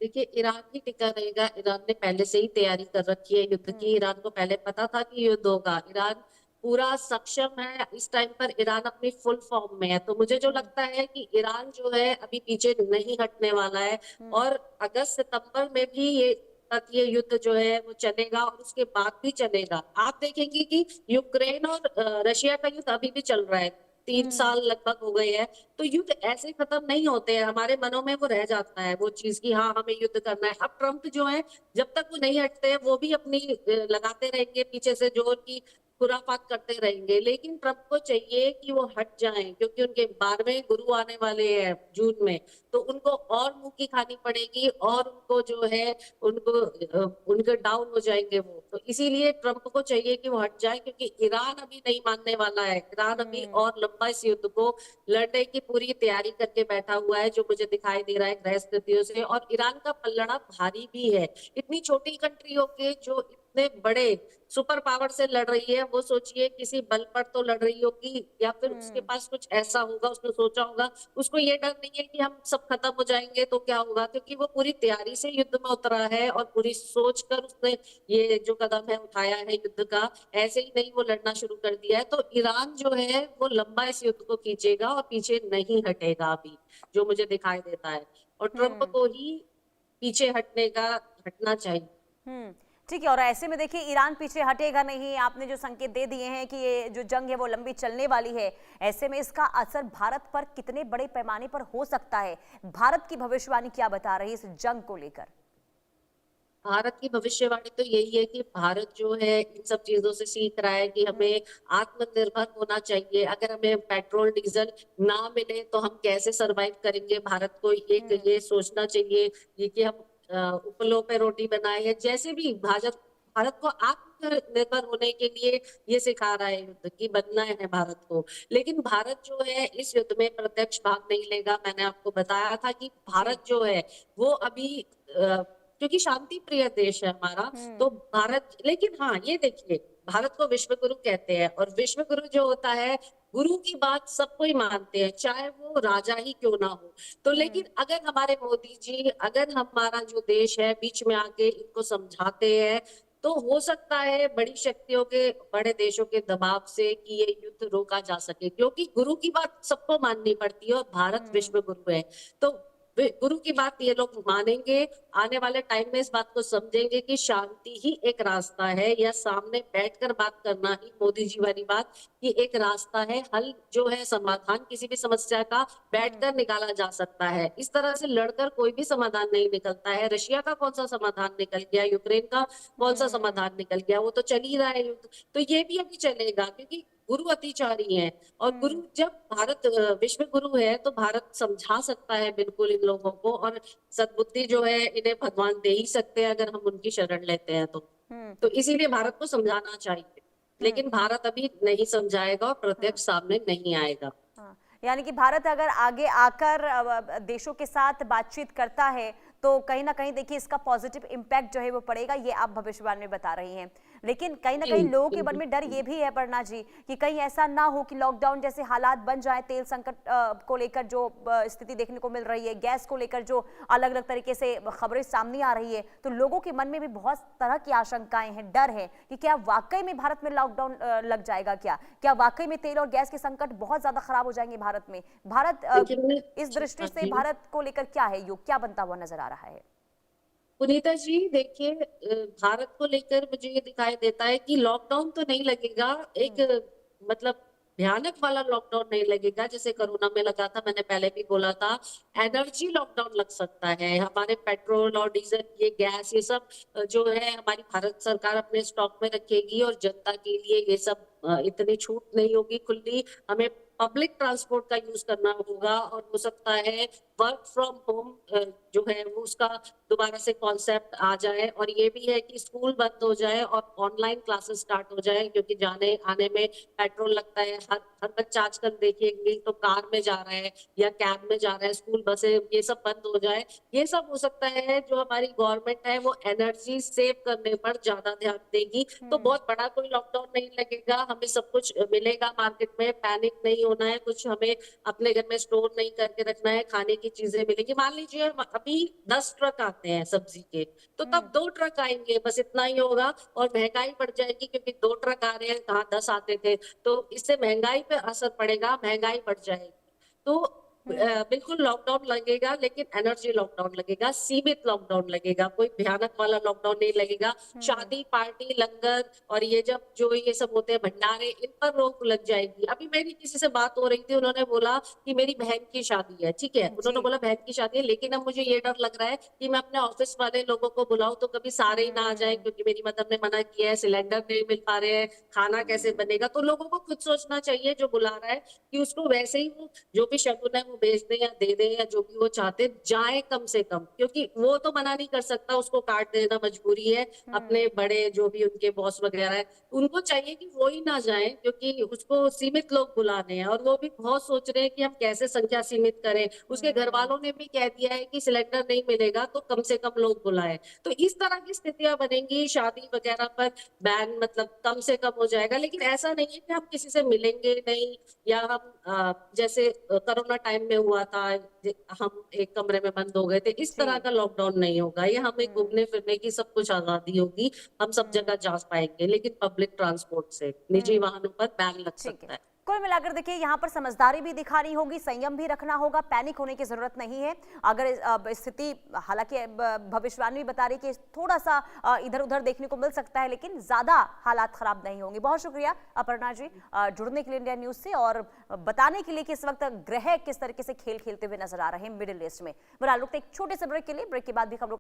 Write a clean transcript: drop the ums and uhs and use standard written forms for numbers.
देखिए, ईरान ही टिका रहेगा। ईरान ने पहले से ही तैयारी कर रखी है युद्ध की। हम्म। ईरान को पहले पता था कि युद्ध होगा। ईरान पूरा सक्षम है इस टाइम पर। ईरान अपनी फुल फॉर्म में है। तो मुझे जो हम्म। लगता है कि ईरान जो है अभी पीछे नहीं हटने वाला है। हम्म। और अगस्त सितंबर में भी ये तक ये युद्ध जो है वो चलेगा और उसके बाद भी चलेगा। आप देखेंगे कि यूक्रेन और रशिया का युद्ध अभी भी चल रहा है। तीन हम्म। साल लगभग हो गए हैं। तो युद्ध ऐसे खत्म नहीं होते हैं। हमारे मनों में वो रह जाता है वो चीज कि हाँ, हमें युद्ध करना है। अब ट्रम्प जो है, जब तक वो नहीं हटते हैं वो भी अपनी लगाते रहेंगे पीछे से जोर की खुराफात करते रहेंगे। लेकिन ट्रम्प को चाहिए कि वो हट जाएं, क्योंकि उनके 12वें गुरु आने वाले हैं जून में। तो उनको और मुंह की खानी पड़ेगी और उनको जो है उनको उनके डाउन हो जाएंगे वो। तो इसीलिए ट्रम्प को चाहिए कि वो हट जाए, क्योंकि ईरान अभी नहीं मानने वाला है। ईरान अभी हम्म। और लंबा इस युद्ध को लड़ने की पूरी तैयारी करके बैठा हुआ है, जो मुझे दिखाई दे रहा है ग्रह स्थितियों से। और ईरान का पलड़ा भारी भी है। इतनी छोटी कंट्री होके जो इतने बड़े सुपर पावर से लड़ रही है, वो सोचिए किसी बल पर तो लड़ रही होगी, या फिर उसके हम्म। पास कुछ ऐसा होगा, उसने सोचा होगा। उसको ये डर नहीं है कि हम सब खत्म हो जाएंगे तो क्या होगा, क्योंकि वो पूरी तैयारी से युद्ध में उतरा है और पूरी सोच कर उसने ये जो कदम है उठाया है युद्ध का। ऐसे ही नहीं वो लड़ना शुरू कर दिया है। तो ईरान जो है वो लंबा इस युद्ध को खींचेगा और पीछे नहीं हटेगा अभी, जो मुझे दिखाई देता है। और ट्रम्प हम्म। को ही पीछे हटना चाहिए। हम्म। ठीक है। और ऐसे में देखिए ईरान पीछे हटेगा नहीं, आपने जो संकेत दे दिए हैं कि ये जो जंग है वो लंबी चलने वाली है, ऐसे में इसका असर भारत पर कितने बड़े पैमाने पर हो सकता है? भारत की भविष्यवाणी क्या बता रही है इस जंग को लेकर? भारत की भविष्यवाणी तो यही है कि भारत जो है इन सब चीजों से सीख रहा है कि हम्म। हमें आत्मनिर्भर होना चाहिए। अगर हमें पेट्रोल डीजल ना मिले तो हम कैसे सरवाइव करेंगे। भारत को एक हम्म। ये सोचना चाहिए ये कि हम उपलों पे रोटी बनाए, या जैसे भी भारत भारत को आत्मनिर्भर होने के लिए ये सिखा रहा है युद्ध की बनना है भारत को। लेकिन भारत जो है इस युद्ध में प्रत्यक्ष भाग नहीं लेगा। मैंने आपको बताया था कि जी। भारत जो है वो अभी क्योंकि शांति प्रिय देश है हमारा। हम्म। तो भारत, लेकिन हाँ ये देखिए, भारत को विश्व गुरु कहते हैं, और विश्व गुरु जो होता है, गुरु की बात सबको ही मानते हैं, चाहे वो राजा ही क्यों ना हो। तो हम्म। लेकिन अगर हमारे मोदी जी, अगर हमारा जो देश है बीच में आके इनको समझाते हैं, तो हो सकता है बड़ी शक्तियों के, बड़े देशों के दबाव से कि ये युद्ध रोका जा सके, क्योंकि गुरु की बात सबको माननी पड़ती है और भारत हम्म। विश्व गुरु है। तो गुरु की बात ये लोग मानेंगे। आने वाले टाइम में इस बात को समझेंगे कि शांति ही एक रास्ता है, या सामने बैठकर बात करना ही, मोदी जी वाली बात, कि एक रास्ता है। हल जो है, समाधान किसी भी समस्या का हम्म। बैठकर निकाला जा सकता है। इस तरह से लड़कर कोई भी समाधान नहीं निकलता है। रशिया का कौन सा समाधान निकल गया, यूक्रेन का कौन सा हम्म। समाधान निकल गया, वो तो चल ही रहा है युद्ध। तो ये भी अभी चलेगा, क्योंकि गुरु अतिचारी है। और हम्म। गुरु जब भारत विश्व गुरु है, तो भारत समझा सकता है बिल्कुल इन लोगों को। और सद्बुद्धि जो है इन्हें भगवान दे ही सकते हैं अगर हम उनकी शरण लेते हैं तो। हम्म। तो इसीलिए भारत को समझाना चाहिए। हम्म। लेकिन भारत अभी नहीं समझाएगा और हाँ। प्रत्यक्ष सामने नहीं आएगा। हाँ, यानी कि भारत अगर आगे आकर देशों के साथ बातचीत करता है तो कहीं ना कहीं देखिए इसका पॉजिटिव इम्पैक्ट जो है वो पड़ेगा, ये आप भविष्यवाणी में बता रही हैं। लेकिन कहीं ना जी कहीं लोगों के मन में डर बिल्कुल। ये भी है पर्णा जी कि कहीं ऐसा ना हो कि लॉकडाउन जैसे हालात बन जाए, तेल संकट को लेकर जो स्थिति देखने को मिल रही है, गैस को लेकर जो अलग अलग तरीके से खबरें सामने आ रही है, तो लोगों के मन में भी बहुत तरह की आशंकाएं हैं, डर है कि क्या वाकई में भारत में लॉकडाउन लग जाएगा, क्या क्या वाकई में तेल और गैस के संकट बहुत ज्यादा खराब हो जाएंगे भारत में? भारत लेकिन इस दृष्टि से जी भारत को लेकर क्या है, योग क्या बनता हुआ नजर आ रहा है? पुनीता जी, देखिए, भारत को लेकर मुझे ये दिखाई देता है कि लॉकडाउन तो नहीं लगेगा। एक हम्म। मतलब भयानक वाला लॉकडाउन नहीं लगेगा जैसे कोरोना में लगा था। मैंने पहले भी बोला था, हम्म। एनर्जी लॉकडाउन लग सकता है। हमारे पेट्रोल और डीजल, ये गैस, ये सब जो है हमारी भारत सरकार अपने स्टॉक में रखेगी, और जनता के लिए ये सब इतनी छूट नहीं होगी खुली। हमें पब्लिक ट्रांसपोर्ट का यूज करना होगा, और हो सकता है वर्क फ्रॉम होम जो है वो उसका दोबारा से कॉन्सेप्ट आ जाए। और ये भी है कि स्कूल बंद हो जाए और ऑनलाइन क्लासेस स्टार्ट हो जाए, क्योंकि जाने आने में पेट्रोल लगता है। हर हर बच्चा आजकल देखेंगे तो कार में जा रहा है या कैब में जा रहा है। स्कूल बसें ये सब बंद हो जाए। ये सब हो सकता है। जो हमारी गवर्नमेंट है वो एनर्जी सेव करने पर ज्यादा ध्यान देगी। तो हम्म। बहुत बड़ा कोई लॉकडाउन नहीं लगेगा। हमें सब कुछ मिलेगा मार्केट में, पैनिक नहीं होना है। कुछ हमें अपने घर में स्टोर नहीं करके रखना है, खाने की चीजें मिलेंगी। मान लीजिए हम अभी 10 ट्रक आते हैं सब्जी के, तो तब 2 ट्रक आएंगे, बस इतना ही होगा। और महंगाई बढ़ जाएगी क्योंकि 2 ट्रक आ रहे हैं, कहाँ 10 आते थे। तो इससे महंगाई पे असर पड़ेगा, महंगाई बढ़ जाएगी। तो बिल्कुल लॉकडाउन लगेगा, लेकिन एनर्जी लॉकडाउन लगेगा, सीमित लॉकडाउन लगेगा, कोई भयानक वाला लॉकडाउन नहीं लगेगा। शादी, पार्टी, लंगर और ये जब जो ये सब होते हैं भंडारे, इन पर रोक लग जाएगी। अभी मेरी किसी से बात हो रही थी, उन्होंने बोला कि मेरी बहन की शादी है, ठीक है, उन्होंने जी। बोला बहन की शादी है, लेकिन अब मुझे ये डर लग रहा है कि मैं अपने ऑफिस वाले लोगों को बुलाऊं तो कभी सारे ही ना आ जाए, क्योंकि मेरी मदर ने मना किया है, सिलेंडर नहीं मिल पा रहे हैं, खाना कैसे बनेगा। तो लोगों को खुद सोचना चाहिए, जो बुला रहा है, कि उसको वैसे ही वो जो भी शगुन है वो भेज दें या दे दें, या जो भी वो चाहते जाए कम से कम, क्योंकि वो तो मना नहीं कर सकता, उसको काट देना मजबूरी है। अपने बड़े जो भी उनके बॉस वगैरह है, उनको चाहिए कि वो ही ना जाए, क्योंकि उसको सीमित लोग बुलाने हैं। और वो भी बहुत सोच रहे हैं कि हम कैसे संख्या सीमित करें। उसके घर वालों ने भी कह दिया है कि सिलेंडर नहीं मिलेगा तो कम से कम लोग बुलाए। तो इस तरह की स्थितियां बनेंगी, शादी वगैरह पर बैन मतलब कम से कम हो जाएगा। लेकिन ऐसा नहीं है कि हम किसी से मिलेंगे नहीं, या हम जैसे कोरोना टाइम में हुआ था, हम एक कमरे में बंद हो गए थे, इस तरह जी। का लॉकडाउन नहीं होगा। ये हमें घूमने फिरने की सब कुछ आजादी होगी, हम सब जगह जा पाएंगे, लेकिन पब्लिक ट्रांसपोर्ट से, निजी वाहनों पर बैन लग ठीक है। सकता है। कुल मिलाकर देखिए यहाँ पर समझदारी भी दिखानी होगी, संयम भी रखना होगा, पैनिक होने की जरूरत नहीं है। अगर स्थिति, हालांकि भविष्यवाणी बता रही कि थोड़ा सा इधर उधर देखने को मिल सकता है, लेकिन ज्यादा हालात खराब नहीं होंगे। बहुत शुक्रिया अपर्णा जी जुड़ने के लिए इंडिया न्यूज से, और बताने के लिए कि इस वक्त ग्रह किस तरीके से खेल खेलते हुए नजर आ रहे हैं मिडिल ईस्ट में। बहरहाल रुकते एक छोटे से ब्रेक के लिए, ब्रेक के बाद भी खबरों